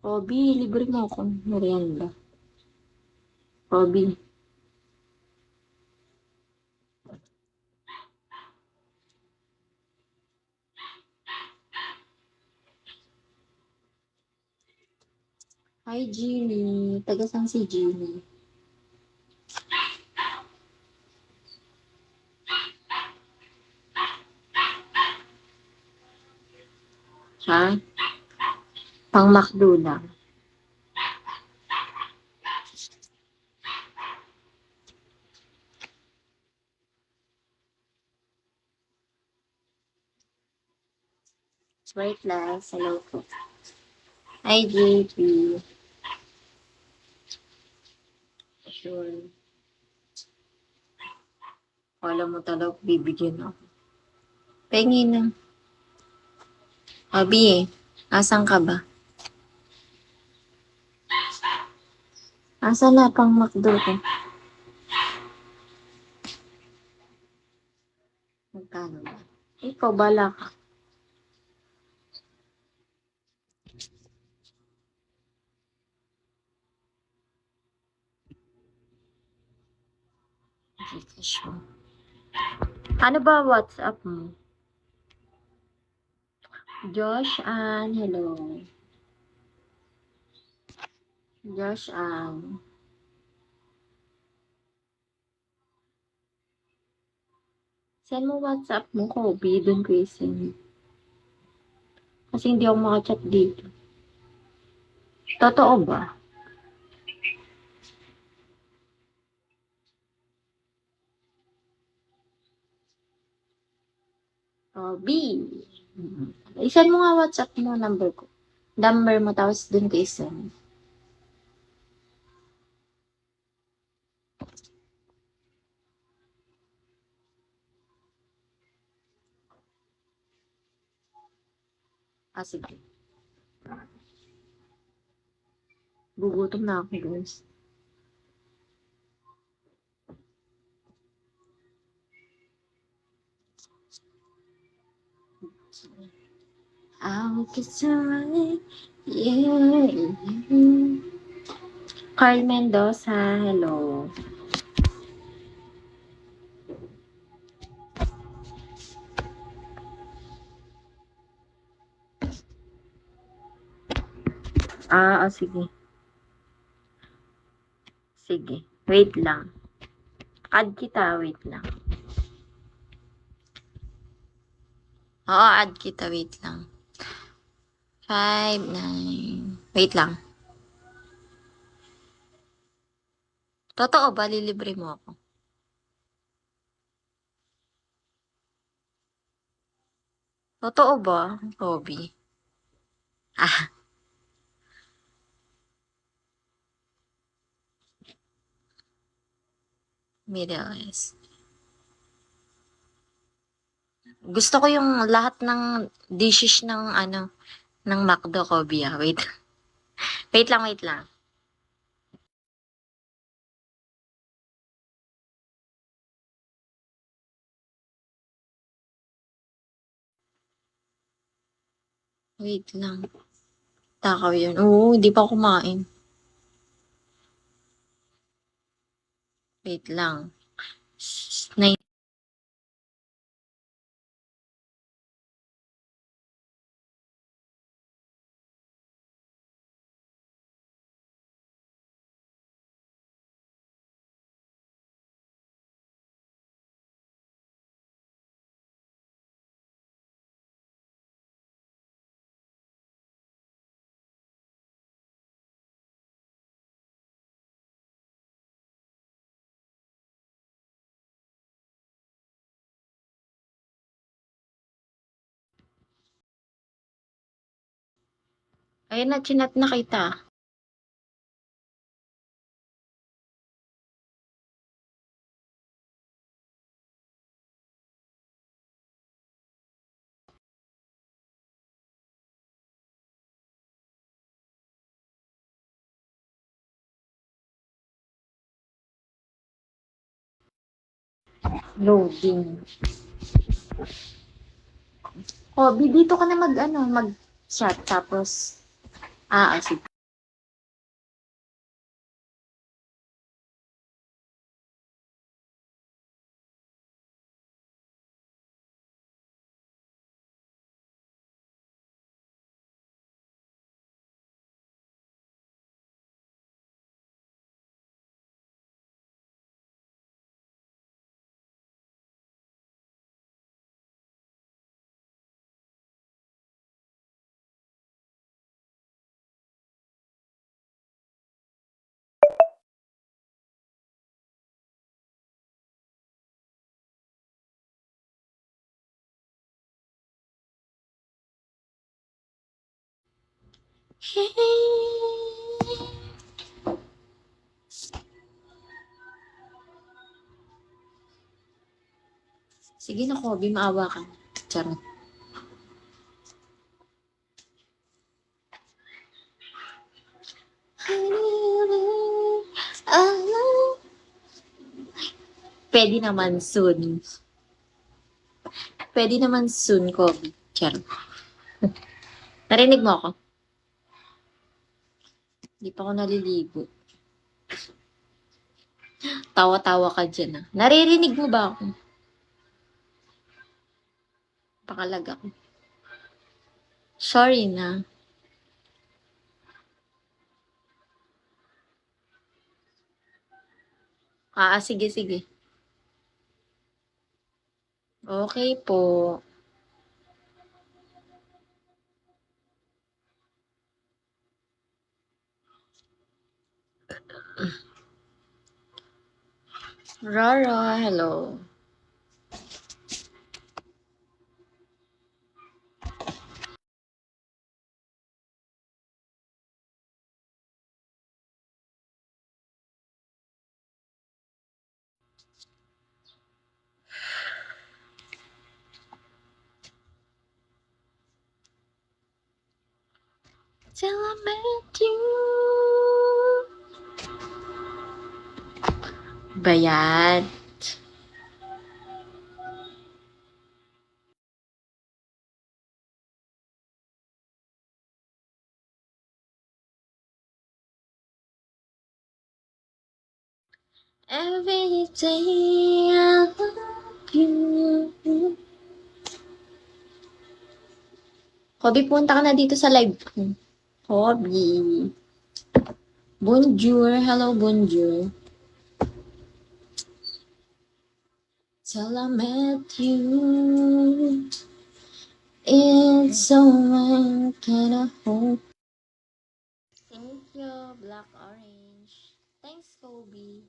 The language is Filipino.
Obi, libre mo akong merienda. Obi. Hi, Jeannie. Taga saan si Jeannie? Ha? Pang McDo lang. Wait lang. Hello po. Hi, JP. Sure. Alam mo talaga, bibigyan ako. Pengi na. Obi, asan ka ba? Asan na pang McDo ko? Magkano ba? Ikaw, bala ka. Sure. Ano ba WhatsApp mo? Josh Ann, hello. Josh Ann. Send mo WhatsApp mo, Kobe. Doon ko i-send. Kasi hindi ako makachat dito. Totoo ba? Kobe. I-send mo nga WhatsApp mo, number ko. Number mo, tapos doon ko i-send. Ah, sige. Gugutom na ako, guys. I'll get somebody, yeah. Carl Mendoza, hello. Sige. Sige. Wait lang. Add kita, wait lang. Oo, add kita, wait lang. 5, 9. Wait lang. Totoo ba? Lilibre mo ako. Totoo ba, Robby? Ah, Middle East. Gusto ko yung lahat ng dishes ng ng McDo, Kobe, ah. Wait. Wait lang, wait lang. Wait lang. Takaw yun. Oo, hindi pa kumain. Wait lang. Nine. Ayun na, chinat na kita. Loading. Kobe, dito ka na mag chat tapos, sige. Sige na, Kobe, maawa ka. Charot. Pwede naman soon. Pwede naman soon, Kobe. Charot. Narinig mo ako? Hindi pa ako naliligo. Tawa-tawa ka dyan, ah. Naririnig mo ba ako? Pakalag ako. Sorry na. Sige, sige. Okay po. Rara, hello. Till I met you. Bayad. Every day I love you. Kobe, punta ka na dito sa live ko. Kobe. Bonjour. Hello, bonjour. Till I met you. It's so kind of hope. Thank you, Black Orange. Thanks, Kobe.